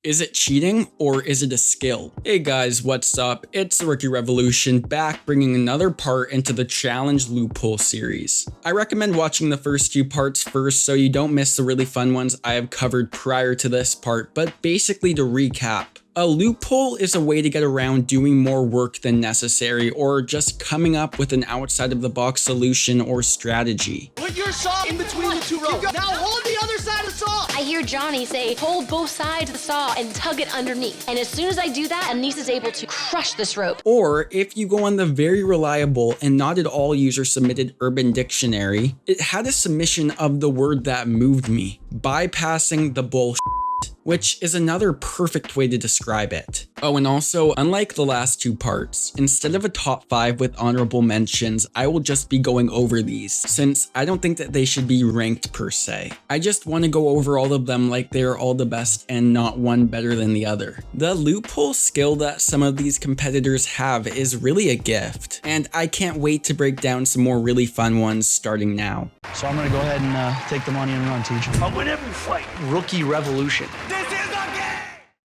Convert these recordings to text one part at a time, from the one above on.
Is it cheating or is it a skill? Hey guys, what's up? It's the Rookie Revolution, back bringing another part into the Challenge Loophole series. I recommend watching the first few parts first so you don't miss the really fun ones I have covered prior to this part, but basically to recap. A loophole is a way to get around doing more work than necessary or just coming up with an outside of the box solution or strategy. Put your saw in between the two ropes. Now hold the other side of the saw. I hear Johnny say, hold both sides of the saw and tug it underneath. And as soon as I do that, Anise is able to crush this rope. Or if you go on the very reliable and not at all user submitted Urban Dictionary, it had a submission of the word that moved me, bypassing the bullshit, which is another perfect way to describe it. Oh, and also, unlike the last two parts, instead of a top 5 with honorable mentions, I will just be going over these, since I don't think that they should be ranked per se. I just want to go over all of them like they're all the best and not one better than the other. The loophole skill that some of these competitors have is really a gift, and I can't wait to break down some more really fun ones starting now. So I'm gonna go ahead and take the money and run, teacher. I'll win every fight. Rookie Revolution.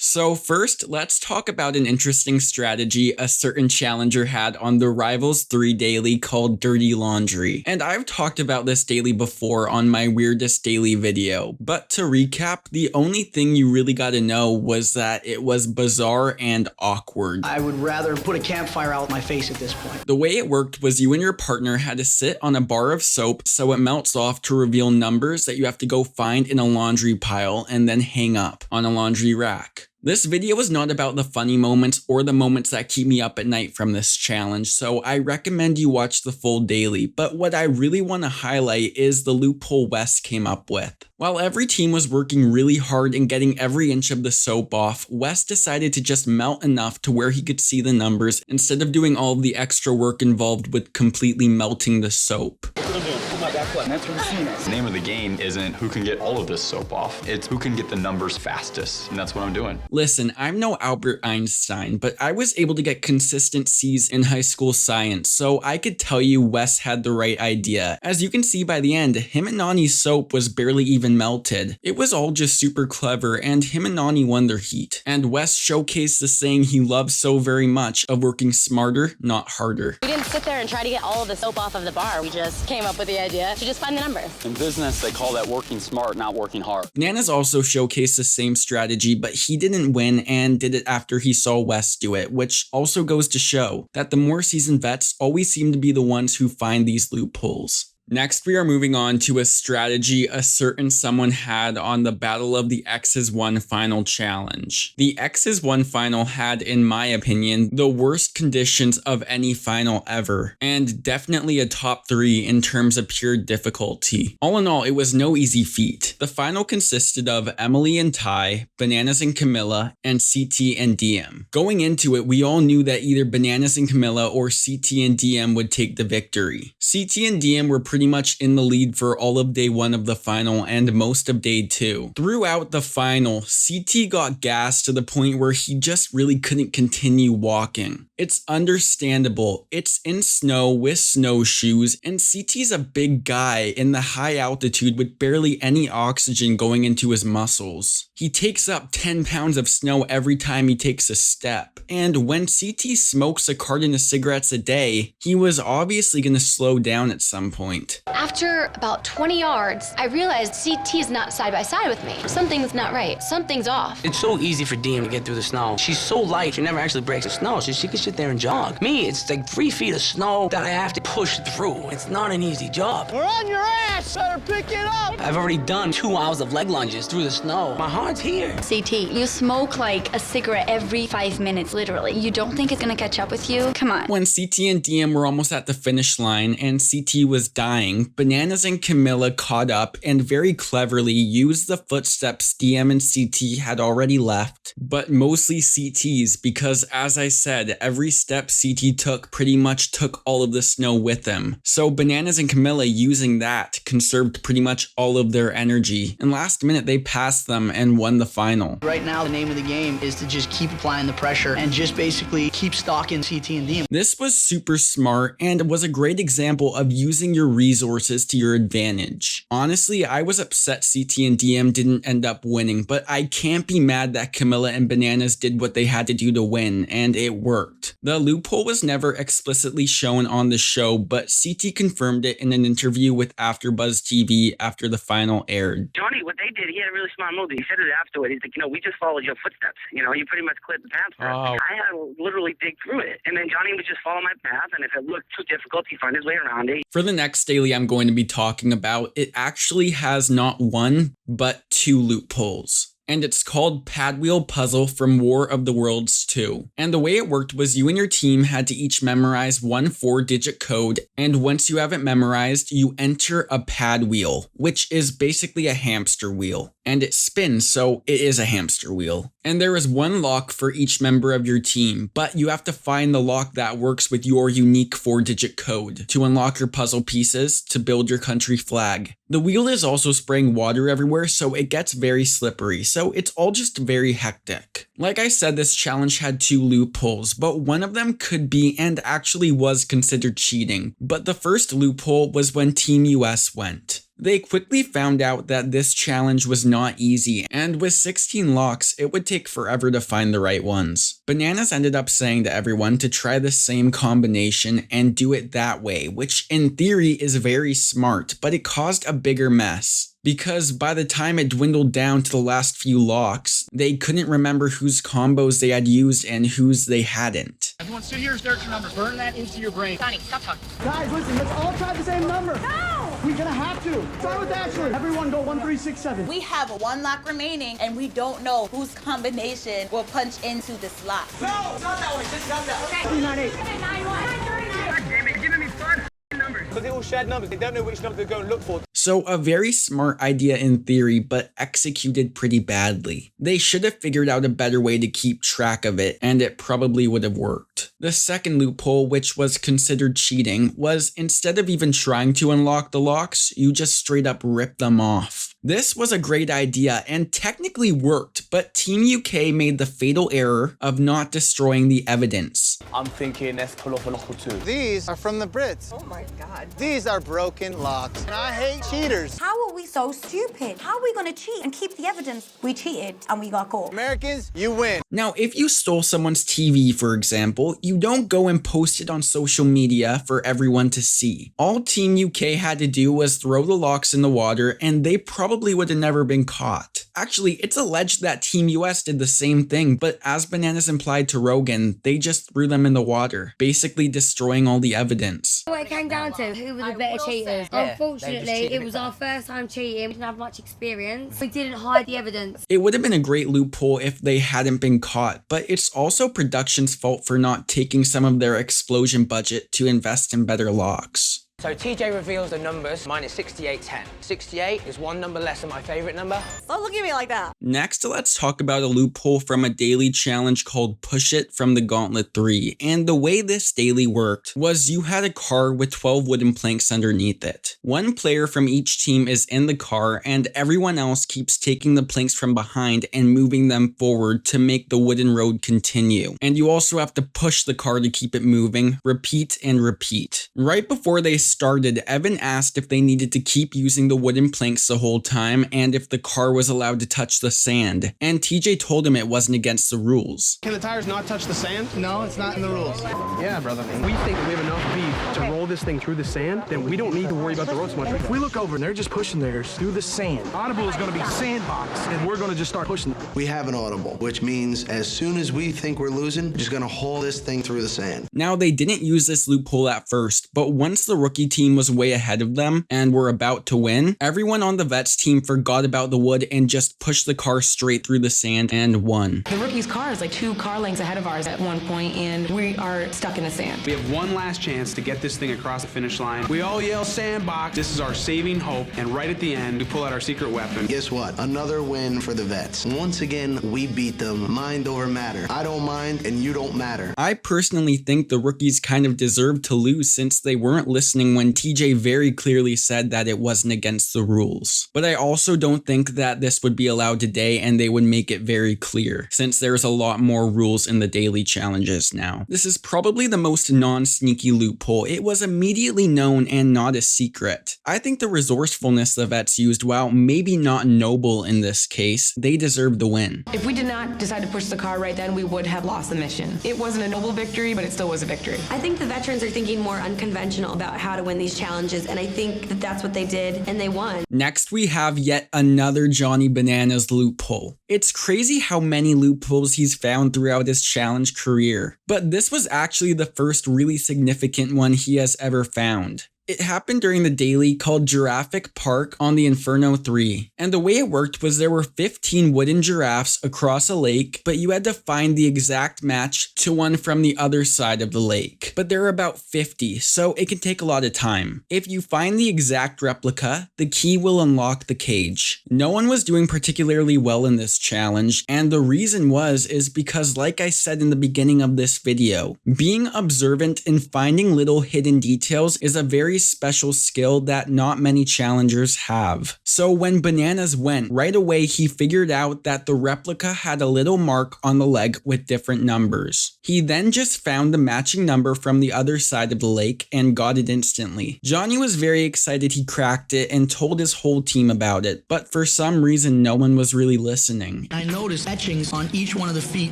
So first, let's talk about an interesting strategy a certain challenger had on the Rivals 3 daily called Dirty Laundry. And I've talked about this daily before on my weirdest daily video. But to recap, the only thing you really gotta know was that it was bizarre and awkward. I would rather put a campfire out my face at this point. The way it worked was you and your partner had to sit on a bar of soap so it melts off to reveal numbers that you have to go find in a laundry pile and then hang up on a laundry rack. This video is not about the funny moments or the moments that keep me up at night from this challenge, so I recommend you watch the full daily, but what I really want to highlight is the loophole Wes came up with. While every team was working really hard and getting every inch of the soap off, Wes decided to just melt enough to where he could see the numbers instead of doing all of the extra work involved with completely melting the soap. The name of the game isn't who can get all of this soap off, it's who can get the numbers fastest, and that's what I'm doing. Listen, I'm no Albert Einstein, but I was able to get consistent C's in high school science, so I could tell you Wes had the right idea. As you can see by the end, him and Nani's soap was barely even melted. It was all just super clever, and him and Nani won their heat. And Wes showcased the saying he loves so very much of working smarter, not harder. We didn't sit there and try to get all of the soap off of the bar. We just came up with the idea to just find the numbers. In business, they call that working smart, not working hard. Bananas also showcased the same strategy, but he didn't win and did it after he saw Wes do it, which also goes to show that the more seasoned vets always seem to be the ones who find these loopholes. Next, we are moving on to a strategy a certain someone had on the Battle of the X's 1 final challenge. The X's 1 final had, in my opinion, the worst conditions of any final ever, and definitely a top 3 in terms of pure difficulty. All in all, it was no easy feat. The final consisted of Emily and Ty, Bananas and Camilla, and CT and DM. Going into it, we all knew that either Bananas and Camilla or CT and DM would take the victory. CT and DM were pretty much in the lead for all of day 1 of the final and most of day 2. Throughout the final, CT got gassed to the point where he just really couldn't continue walking. It's understandable. It's in snow with snowshoes, and CT's a big guy in the high altitude with barely any oxygen going into his muscles. He takes up 10 pounds of snow every time he takes a step. And when CT smokes a carton of cigarettes a day, he was obviously going to slow down at some point. After about 20 yards, I realized CT is not side by side with me. Something's not right. Something's off. It's so easy for DM to get through the snow. She's so light, she never actually breaks the snow, so she can sit there and jog. Me, it's like 3 feet of snow that I have to push through. It's not an easy job. We're on your ass. Better pick it up. I've already done 2 hours of leg lunges through the snow. My heart's here. CT, you smoke like a cigarette every 5 minutes, literally. You don't think it's gonna catch up with you? Come on. When CT and DM were almost at the finish line and CT was dying, Bananas and Camilla caught up and very cleverly used the footsteps DM and CT had already left, but mostly CT's because, as I said, every step CT took pretty much took all of the snow with him. So Bananas and Camilla, using that, conserved pretty much all of their energy, and last minute they passed them and won the final. Right now, the name of the game is to just keep applying the pressure and just basically keep stalking CT and DM. This was super smart and was a great example of using your resources to your advantage. Honestly, I was upset CT and DM didn't end up winning, but I can't be mad that Camilla and Bananas did what they had to do to win, and it worked. The loophole was never explicitly shown on the show, but CT confirmed it in an interview with AfterBuzz TV after the final aired. Johnny, what they did, he had a really smart move. He said it afterward. He's like, we just followed your footsteps. You pretty much cleared the path for us. I had to literally dig through it. And then Johnny would just follow my path, and if it looked too difficult, he'd find his way around it. For the next daily I'm going to be talking about, it actually has not one, but two loopholes. And it's called Pad Wheel Puzzle from War of the Worlds 2. And the way it worked was you and your team had to each memorize one 4-digit code, and once you have it memorized, you enter a pad wheel, which is basically a hamster wheel. And it spins, so it is a hamster wheel. And there is one lock for each member of your team, but you have to find the lock that works with your unique 4-digit code to unlock your puzzle pieces to build your country flag. The wheel is also spraying water everywhere, so it gets very slippery, so it's all just very hectic. Like I said, this challenge had two loopholes, but one of them could be and actually was considered cheating. But the first loophole was when Team US went. They quickly found out that this challenge was not easy, and with 16 locks, it would take forever to find the right ones. Bananas ended up saying to everyone to try the same combination and do it that way, which in theory is very smart, but it caused a bigger mess. Because by the time it dwindled down to the last few locks, they couldn't remember whose combos they had used and whose they hadn't. Everyone sit here and start your numbers. Burn that into your brain. Johnny, stop talking. Guys, listen, let's all try the same number. No! We're gonna have to. Start with Ashley. Everyone go 1, 3, 6, 7. We have one lock remaining, and we don't know whose combination will punch into the slot. No! Not that way. Just not that way. 3, 9, 8. 9, 1. God damn it, you're giving me fun numbers. Because they all shared numbers. They don't know which number to go and look for. So a very smart idea in theory, but executed pretty badly. They should have figured out a better way to keep track of it, and it probably would have worked. The second loophole, which was considered cheating, was instead of even trying to unlock the locks, you just straight up rip them off. This was a great idea and technically worked, but Team UK made the fatal error of not destroying the evidence. I'm thinking let's pull off a lock or two. These are from the Brits. Oh my God. These are broken locks, and I hate cheaters. How are we so stupid? How are we gonna cheat and keep the evidence? We cheated and we got caught. Americans, you win. Now, if you stole someone's TV, for example, you don't go and post it on social media for everyone to see. All Team UK had to do was throw the locks in the water, and they probably would have never been caught. Actually, it's alleged that Team US did the same thing, but as Bananas implied to Rogan, they just threw them in the water, basically destroying all the evidence. What it came down to, who were the better cheaters? Unfortunately, it was our first time cheating. We didn't have much experience. We didn't hide the evidence. It would have been a great loophole if they hadn't been caught, but it's also production's fault for not taking some of their explosion budget to invest in better locks. So TJ reveals the numbers. Mine is 6810. 68 is one number less than my favorite number. Don't look at me like that. Next, let's talk about a loophole from a daily challenge called Push It from the Gauntlet 3. And the way this daily worked was you had a car with 12 wooden planks underneath it. One player from each team is in the car, and everyone else keeps taking the planks from behind and moving them forward to make the wooden road continue. And you also have to push the car to keep it moving, repeat and repeat. Right before they started, Evan asked if they needed to keep using the wooden planks the whole time and if the car was allowed to touch the sand, and TJ told him it wasn't against the rules. Can the tires not touch the sand? No, it's not in the rules. Yeah, brother. We think that we have enough beef to roll this thing through the sand, then we don't need to worry about the road so much. If we look over and they're just pushing theirs through the sand, Audible is going to be sandbox, and we're going to just start pushing. We have an audible, which means as soon as we think we're losing, we're just going to haul this thing through the sand. Now, they didn't use this loophole at first, but once the rookie team was way ahead of them and were about to win, everyone on the vets team forgot about the wood and just pushed the car straight through the sand and won. The rookie's car is like 2 car lengths ahead of ours at one point, and we are stuck in the sand. We have one last chance to get this thing across the finish line. We all yell sandbox. This is our saving hope, and right at the end, we pull out our secret weapon. Guess what? Another win for the vets. Once again, we beat them. Mind over matter. I don't mind, and you don't matter. I personally think the rookies kind of deserved to lose since they weren't listening cheating when TJ very clearly said that it wasn't against the rules. But I also don't think that this would be allowed today, and they would make it very clear, since there's a lot more rules in the daily challenges now. This is probably the most non-sneaky loophole. It was immediately known and not a secret. I think the resourcefulness the vets used, while maybe not noble in this case, they deserve the win. If we did not decide to push the car right then, we would have lost the mission. It wasn't a noble victory, but it still was a victory. I think the veterans are thinking more unconventional about how to win these challenges, and I think that that's what they did, and they won. Next, we have yet another Johnny Bananas loophole. It's crazy how many loopholes he's found throughout his challenge career, but this was actually the first really significant one he has ever found. It happened during the daily called Giraffic Park on the Inferno 3, and the way it worked was there were 15 wooden giraffes across a lake, but you had to find the exact match to one from the other side of the lake. But there are about 50, so it can take a lot of time. If you find the exact replica, the key will unlock the cage. No one was doing particularly well in this challenge, and the reason is because, like I said in the beginning of this video, being observant and finding little hidden details is a very special skill that not many challengers have. So when Bananas went, right away he figured out that the replica had a little mark on the leg with different numbers. He then just found the matching number from the other side of the lake and got it instantly. Johnny was very excited he cracked it and told his whole team about it, but for some reason no one was really listening. I noticed etchings on each one of the feet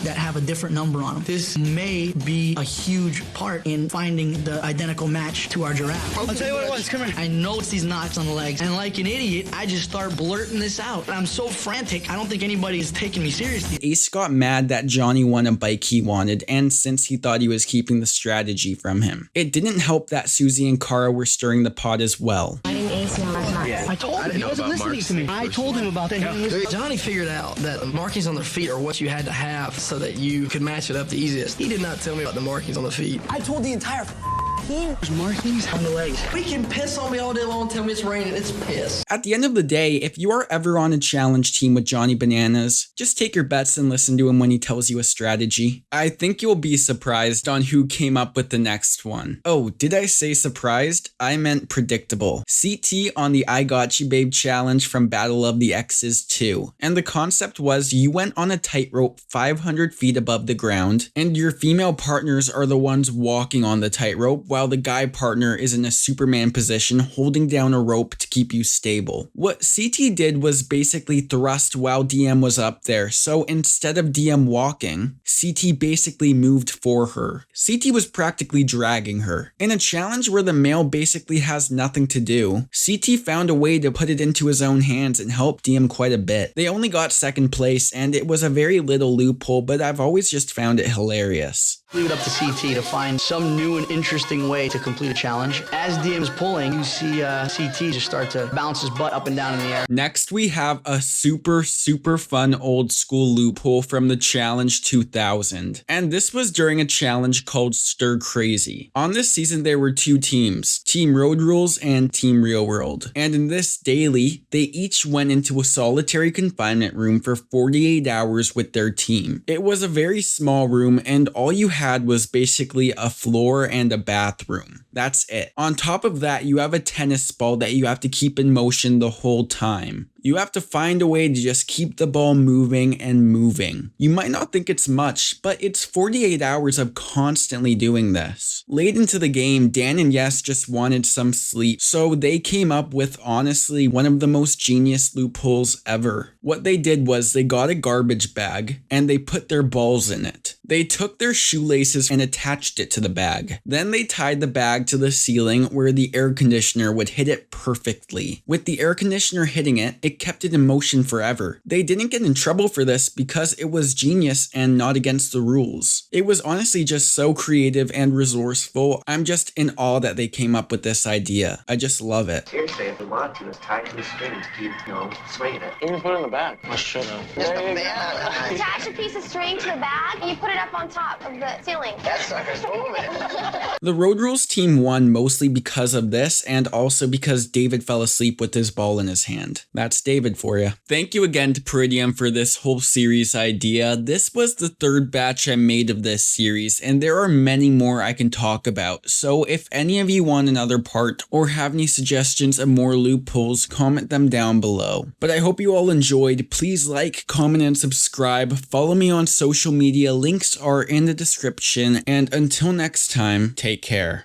that have a different number on them. This may be a huge part in finding the identical match to our giraffe. I'll tell you what it was, come here. I noticed these knocks on the legs, and like an idiot, I just start blurting this out. I'm so frantic, I don't think anybody is taking me seriously. Ace got mad that Johnny won a bike he wanted, and since he thought he was keeping the strategy from him. It didn't help that Susie and Kara were stirring the pot as well. I didn't Ace know about yeah. I told him, he wasn't listening to me. I told him about that. Yeah. Johnny figured out that the markings on the feet are what you had to have so that you could match it up the easiest. He did not tell me about the markings on the feet. I told the entire team there's markings on the legs. We can piss on me all day long and tell me it's raining. It's piss. At the end of the day, if you are ever on a challenge team with Johnny Bananas, just take your bets and listen to him when he tells you a strategy. I think you'll be surprised on who came up with the next one. Oh, did I say surprised? I meant predictable. CT on the I Got You Babe challenge from Battle of the X's 2. And the concept was you went on a tightrope 500 feet above the ground, and your female partners are the ones walking on the tightrope while the guy partner is in a Superman position holding down a rope to keep you stable. What CT did was basically thrust while DM was up there, so instead of DM walking, CT basically moved for her. CT was practically dragging her. In a challenge where the male basically has nothing to do, CT found a way to put it into his own hands and help DM quite a bit. They only got second place, and it was a very little loophole, but I've always just found it hilarious. Leave it up to CT to find some new and interesting way to complete a challenge. As DM is pulling, you see CT just start to bounce his butt up and down in the air. Next, we have a super fun old school loophole from the Challenge 2000. And this was during a challenge called Stir Crazy. On this season, there were two teams, Team Road Rules and Team Real World. And in this daily, they each went into a solitary confinement room for 48 hours with their team. It was a very small room, and all you had was basically a floor and a bathroom. That's it. On top of that, you have a tennis ball that you have to keep in motion the whole time. You have to find a way to just keep the ball moving and moving. You might not think it's much, but it's 48 hours of constantly doing this. Late into the game, Dan and Yes just wanted some sleep, so they came up with honestly one of the most genius loopholes ever. What they did was they got a garbage bag and they put their balls in it. They took their shoelaces and attached it to the bag. Then they tied the bag to the ceiling where the air conditioner would hit it perfectly. With the air conditioner hitting it, it kept it in motion forever. They didn't get in trouble for this because it was genius and not against the rules. It was honestly just so creative and resourceful. I'm just in awe that they came up with this idea. I just love it. Seriously, if you want to, just tie it to the string to keep, swinging it. You can put it in the bag. I should have. There you go. Attach a piece of string to the bag and you put it right up on top of the ceiling. That sucker's moving. The Road Rules team won mostly because of this and also because David fell asleep with his ball in his hand. That's David for you. Thank you again to Peridium for this whole series idea. This was the third batch I made of this series, and there are many more I can talk about. So if any of you want another part or have any suggestions of more loopholes, comment them down below. But I hope you all enjoyed. Please like, comment, and subscribe. Follow me on social media. Links are in the description. And until next time, take care.